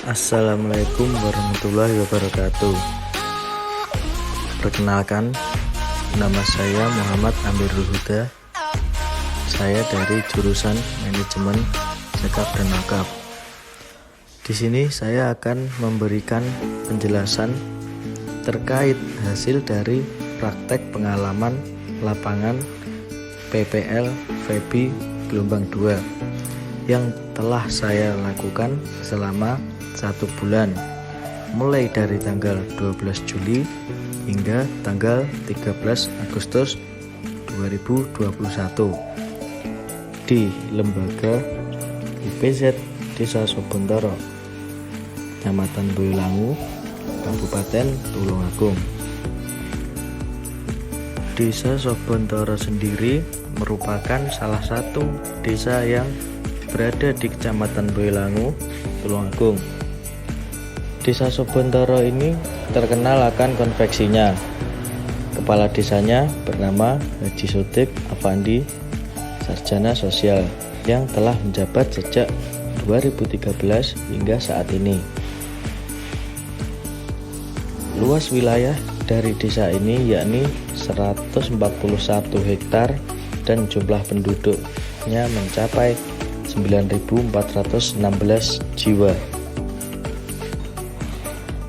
Assalamualaikum warahmatullahi wabarakatuh. Perkenalkan, nama saya Muhammad Amirul Huda. Saya dari jurusan Manajemen Zakat dan Wakaf. Di sini saya akan memberikan penjelasan terkait hasil dari praktek pengalaman lapangan PPL FEBI gelombang 2 yang telah saya lakukan selama 1 bulan, mulai dari tanggal 12 Juli hingga tanggal 13 Agustus 2021 di Lembaga UPZ Desa Sobontoro, Kecamatan Boyolangu, Kabupaten Tulungagung. Desa Sobontoro sendiri merupakan salah satu desa yang berada di Kecamatan Boyolangu, Tulungagung. Desa Sobontoro ini terkenal akan konveksinya. Kepala desanya bernama Haji Sodik Afandi, sarjana sosial yang telah menjabat sejak 2013 hingga saat ini. Luas wilayah dari desa ini yakni 141 hektar dan jumlah penduduknya mencapai 9.416 jiwa.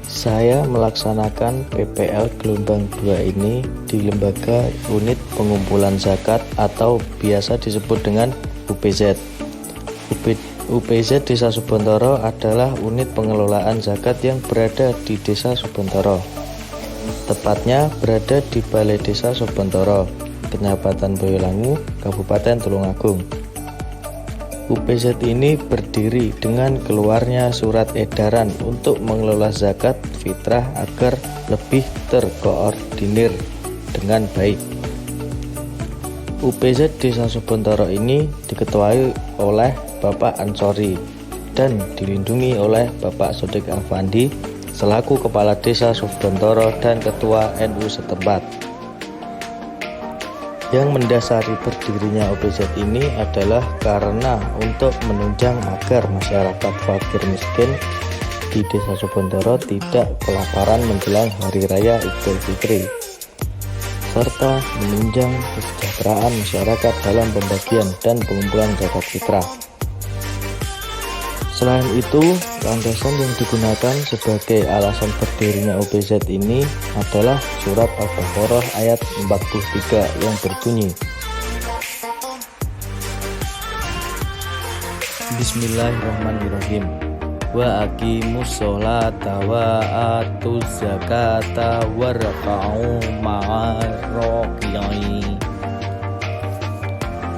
Saya melaksanakan PPL gelombang 2 ini di Lembaga Unit Pengumpulan Zakat atau biasa disebut dengan UPZ. UPZ Desa Sobontoro adalah unit pengelolaan zakat yang berada di Desa Sobontoro. Tepatnya berada di Balai Desa Sobontoro, Kecamatan Boyolangu, Kabupaten Tulungagung. UPZ ini berdiri dengan keluarnya surat edaran untuk mengelola zakat fitrah agar lebih terkoordinir dengan baik. UPZ Desa Sobontoro ini diketuai oleh Bapak Ansori dan dilindungi oleh Bapak Sodik Afandi selaku Kepala Desa Sobontoro dan Ketua NU setempat. Yang mendasari berdirinya UPZ ini adalah karena untuk menunjang agar masyarakat fakir miskin di Desa Sobontoro tidak kelaparan menjelang Hari Raya Idul Fitri, serta menunjang kesejahteraan masyarakat dalam pembagian dan pengumpulan zakat fitrah. Selain itu, landasan yang digunakan sebagai alasan berdirinya UPZ ini adalah surat Al-Baqarah ayat 43 yang berbunyi, Bismillahirrahmanirrahim. Wa aqimus sholata wa atuz zakata warka'u ma'ar raki'in.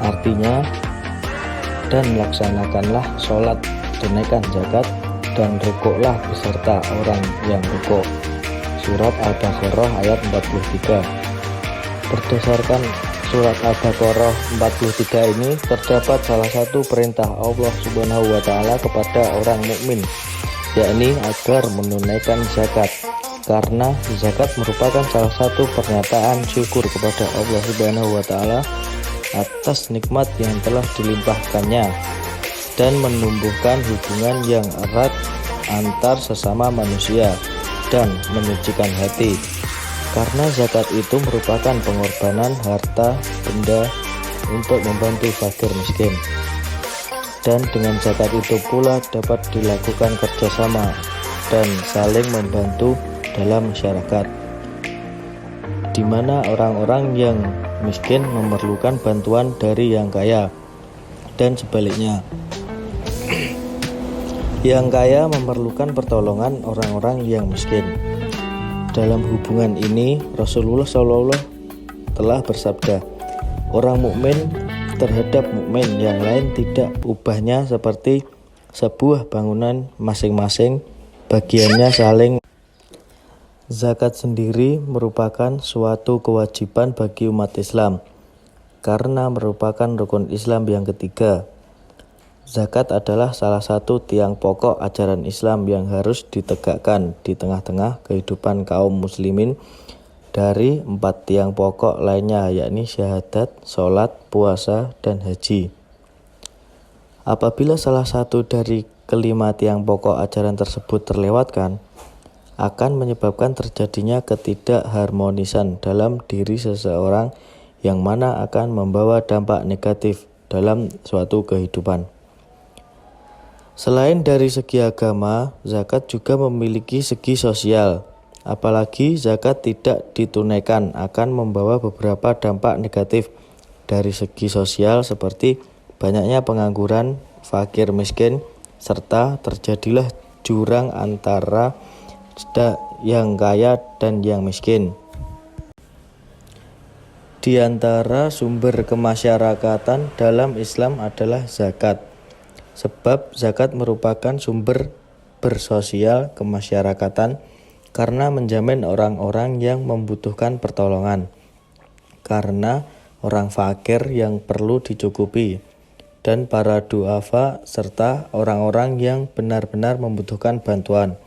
Artinya, dan laksanakanlah sholat, tunaikan zakat, dan rukuklah beserta orang yang rukuk. Surat Al-Baqarah ayat 43. Berdasarkan surat Al-Baqarah 43 ini terdapat salah satu perintah Allah Subhanahu wa taala kepada orang mukmin, yakni agar menunaikan zakat, karena zakat merupakan salah satu pernyataan syukur kepada Allah Subhanahu wa taala atas nikmat yang telah dilimpahkannya dan menumbuhkan hubungan yang erat antar sesama manusia dan menyucikan hati, karena zakat itu merupakan pengorbanan harta benda untuk membantu fakir miskin. Dan dengan zakat itu pula dapat dilakukan kerjasama dan saling membantu dalam masyarakat, di mana orang-orang yang miskin memerlukan bantuan dari yang kaya dan sebaliknya. Yang kaya memerlukan pertolongan orang-orang yang miskin. Dalam hubungan ini, Rasulullah SAW telah bersabda, orang mukmin terhadap mukmin yang lain tidak ubahnya seperti sebuah bangunan masing-masing bagiannya saling. Zakat sendiri merupakan suatu kewajiban bagi umat Islam karena merupakan rukun Islam yang ketiga. Zakat adalah salah satu tiang pokok ajaran Islam yang harus ditegakkan di tengah-tengah kehidupan kaum muslimin dari 4 tiang pokok lainnya, yakni syahadat, sholat, puasa, dan haji. Apabila salah satu dari kelima tiang pokok ajaran tersebut terlewatkan, akan menyebabkan terjadinya ketidakharmonisan dalam diri seseorang yang mana akan membawa dampak negatif dalam suatu kehidupan. Selain dari segi agama, zakat juga memiliki segi sosial. Apalagi zakat tidak ditunaikan akan membawa beberapa dampak negatif dari segi sosial seperti banyaknya pengangguran, fakir miskin, serta terjadilah jurang antara yang kaya dan yang miskin. Di antara sumber kemasyarakatan dalam Islam adalah zakat. Sebab zakat merupakan sumber bersosial kemasyarakatan karena menjamin orang-orang yang membutuhkan pertolongan, karena orang fakir yang perlu dicukupi, dan para duafa serta orang-orang yang benar-benar membutuhkan bantuan.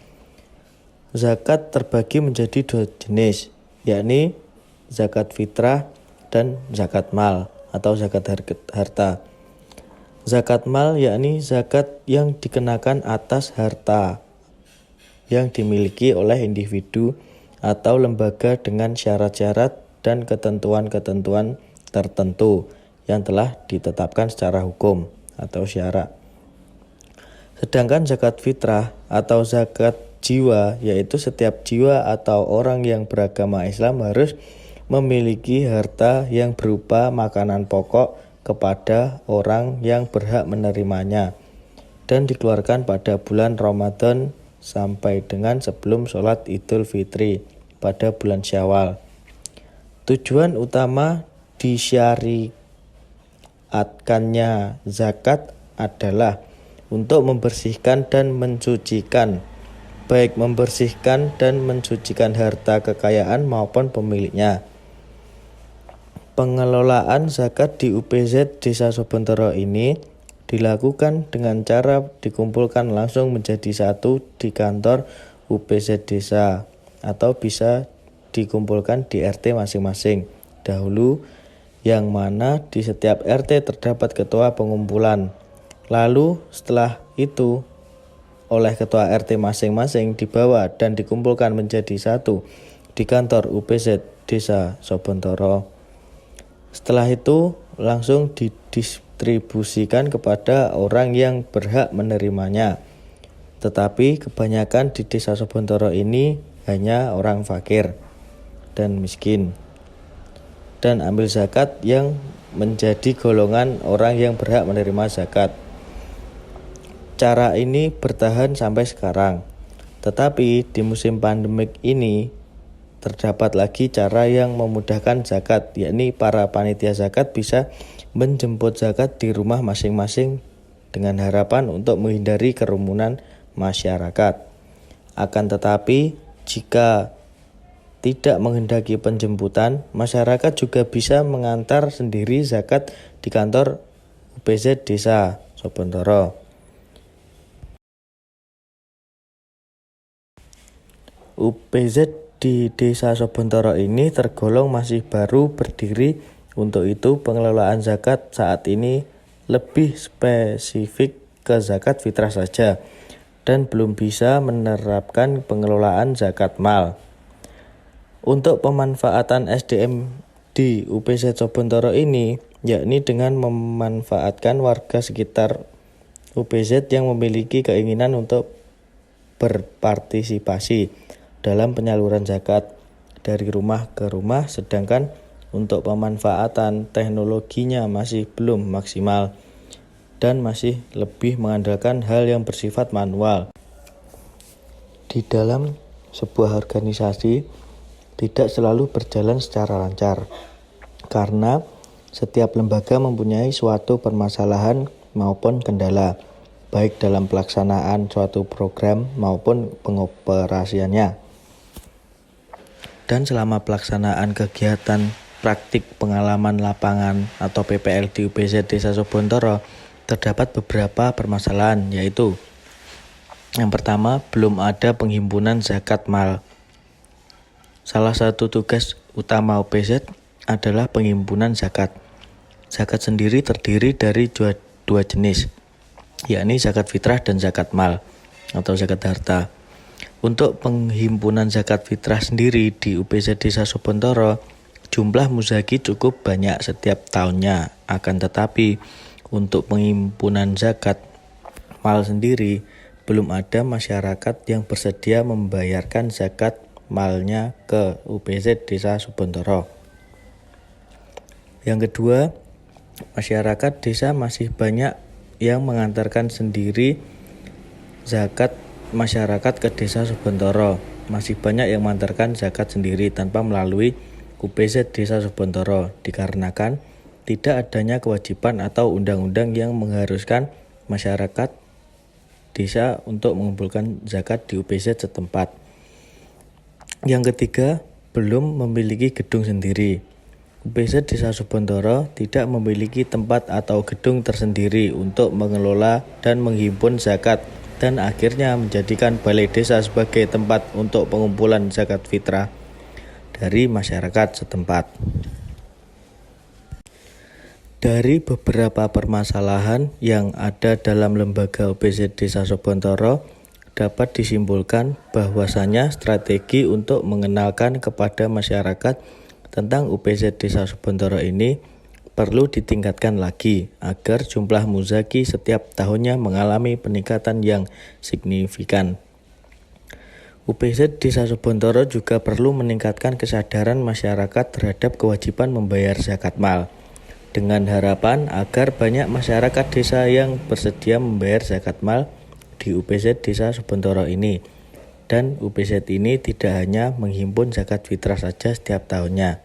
Zakat terbagi menjadi dua jenis, yakni zakat fitrah dan zakat mal atau zakat harta. Zakat mal yakni zakat yang dikenakan atas harta yang dimiliki oleh individu atau lembaga dengan syarat-syarat dan ketentuan-ketentuan tertentu yang telah ditetapkan secara hukum atau syara. Sedangkan zakat fitrah atau zakat jiwa yaitu setiap jiwa atau orang yang beragama Islam harus memiliki harta yang berupa makanan pokok kepada orang yang berhak menerimanya dan dikeluarkan pada bulan Ramadan sampai dengan sebelum sholat Idul Fitri pada bulan Syawal. Tujuan utama disyariatkannya zakat adalah untuk membersihkan dan mensucikan, baik membersihkan dan mensucikan harta kekayaan maupun pemiliknya. Pengelolaan zakat di UPZ Desa Sobentoro ini dilakukan dengan cara dikumpulkan langsung menjadi satu di kantor UPZ desa atau bisa dikumpulkan di RT masing-masing dahulu, yang mana di setiap RT terdapat ketua pengumpulan. Lalu setelah itu oleh ketua RT masing-masing dibawa dan dikumpulkan menjadi satu di kantor UPZ Desa Sobentoro. Setelah itu langsung didistribusikan kepada orang yang berhak menerimanya. Tetapi kebanyakan di Desa Sobentoro ini hanya orang fakir dan miskin, dan ambil zakat yang menjadi golongan orang yang berhak menerima zakat. Cara ini bertahan sampai sekarang. Tetapi di musim pandemik ini terdapat lagi cara yang memudahkan zakat, yakni para panitia zakat bisa menjemput zakat di rumah masing-masing dengan harapan untuk menghindari kerumunan masyarakat. Akan tetapi, jika tidak menghendaki penjemputan, masyarakat juga bisa mengantar sendiri zakat di kantor UPZ Desa Sobentoro. UPZ di Desa Sobentoro ini tergolong masih baru berdiri, untuk itu pengelolaan zakat saat ini lebih spesifik ke zakat fitrah saja dan belum bisa menerapkan pengelolaan zakat mal. Untuk pemanfaatan SDM di UPZ Sobentoro ini, yakni dengan memanfaatkan warga sekitar UPZ yang memiliki keinginan untuk berpartisipasi dalam penyaluran zakat dari rumah ke rumah, sedangkan untuk pemanfaatan teknologinya masih belum maksimal dan masih lebih mengandalkan hal yang bersifat manual. Di dalam sebuah organisasi tidak selalu berjalan secara lancar karena setiap lembaga mempunyai suatu permasalahan maupun kendala, baik dalam pelaksanaan suatu program maupun pengoperasiannya. Dan selama pelaksanaan kegiatan praktik pengalaman lapangan atau PPL di UPZ Desa Sobentoro, terdapat beberapa permasalahan, yaitu yang pertama, belum ada penghimpunan zakat mal. Salah satu tugas utama UPZ adalah penghimpunan zakat. Zakat sendiri terdiri dari dua jenis, yakni zakat fitrah dan zakat mal atau zakat harta. Untuk penghimpunan zakat fitrah sendiri di UPZ Desa Subontoro, jumlah muzaki cukup banyak setiap tahunnya. Akan tetapi, untuk penghimpunan zakat mal sendiri, belum ada masyarakat yang bersedia membayarkan zakat malnya ke UPZ Desa Subontoro. Yang kedua, masyarakat desa masih banyak yang mengantarkan sendiri zakat masyarakat ke Desa Subontoro. Masih banyak yang mengantarkan zakat sendiri tanpa melalui UPZ Desa Subontoro, dikarenakan tidak adanya kewajiban atau undang-undang yang mengharuskan masyarakat desa untuk mengumpulkan zakat di UPZ setempat. Yang ketiga, belum memiliki gedung sendiri. UPZ Desa Subontoro tidak memiliki tempat atau gedung tersendiri untuk mengelola dan menghimpun zakat, dan akhirnya menjadikan balai desa sebagai tempat untuk pengumpulan zakat fitrah dari masyarakat setempat. Dari beberapa permasalahan yang ada dalam lembaga UPZ Desa Subontoro, dapat disimpulkan bahwasanya strategi untuk mengenalkan kepada masyarakat tentang UPZ Desa Subontoro ini perlu ditingkatkan lagi agar jumlah muzaki setiap tahunnya mengalami peningkatan yang signifikan. UPZ Desa Subontoro juga perlu meningkatkan kesadaran masyarakat terhadap kewajiban membayar zakat mal, dengan harapan agar banyak masyarakat desa yang bersedia membayar zakat mal di UPZ Desa Subontoro ini. Dan UPZ ini tidak hanya menghimpun zakat fitrah saja setiap tahunnya.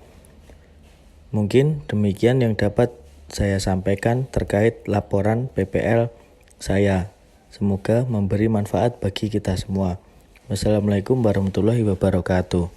Mungkin demikian yang dapat saya sampaikan terkait laporan PPL saya. Semoga memberi manfaat bagi kita semua. Wassalamualaikum warahmatullahi wabarakatuh.